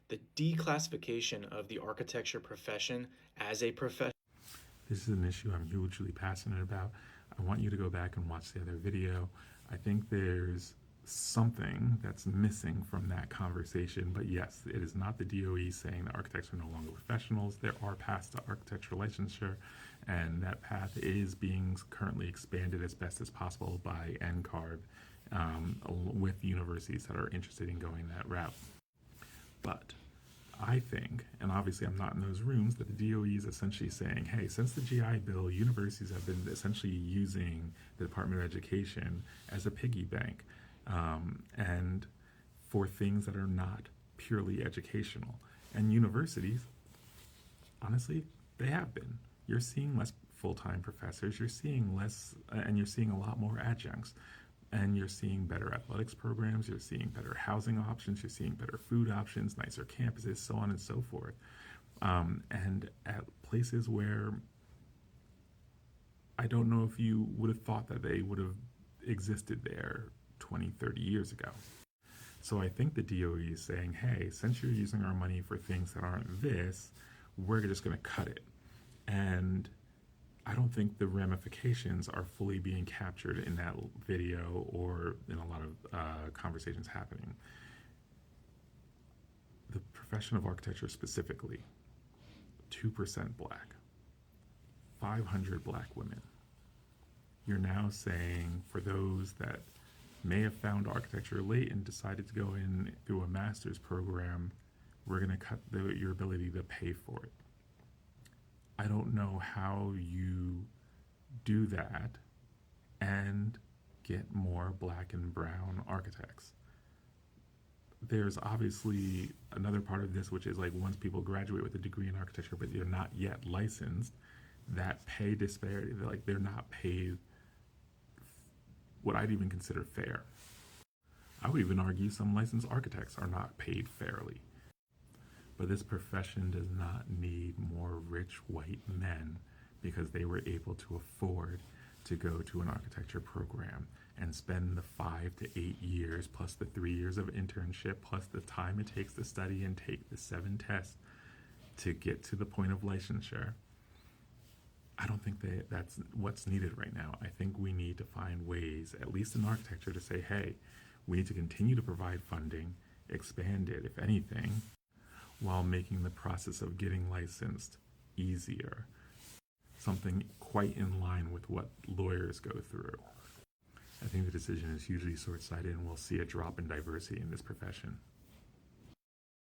the declassification of the architecture profession as a profession. This is an issue I'm hugely passionate about. I want you to go back and watch the other video. I think there's something that's missing from that conversation, but yes, it is not the DOE saying that architects are no longer professionals. There are paths to architectural licensure, and that path is being currently expanded as best as possible by NCARB with universities that are interested in going that route. But I think, and obviously I'm not in those rooms, that the DOE is essentially saying, hey, since the GI Bill, universities have been essentially using the Department of Education as a piggy bank, and for things that are not purely educational. And universities, honestly, they have been. You're seeing less full-time professors, you're seeing less, and you're seeing a lot more adjuncts. And you're seeing better athletics programs, you're seeing better housing options, you're seeing better food options, nicer campuses, so on and so forth. And at places where I don't know if you would have thought that they would have existed there 20, 30 years ago. So I think the DOE is saying, hey, since you're using our money for things that aren't this, we're just going to cut it. And I don't think the ramifications are fully being captured in that video or in a lot of conversations happening. The profession of architecture specifically, 2% black, 500 black women. You're now saying for those that may have found architecture late and decided to go in through a master's program, we're going to cut your ability to pay for it. I don't know how you do that and get more black and brown architects. There's obviously another part of this, which is like once people graduate with a degree in architecture, but they're not yet licensed, that pay disparity, they're not paid what I'd even consider fair. I would even argue some licensed architects are not paid fairly. But this profession does not need more rich white men because they were able to afford to go to an architecture program and spend the 5 to 8 years plus the 3 years of internship plus the time it takes to study and take the 7 tests to get to the point of licensure. I don't think that's what's needed right now. I think we need to find ways, at least in architecture, to say, hey, we need to continue to provide funding, expand it, if anything, while making the process of getting licensed easier. Something quite in line with what lawyers go through. I think the decision is hugely short-sighted and we'll see a drop in diversity in this profession.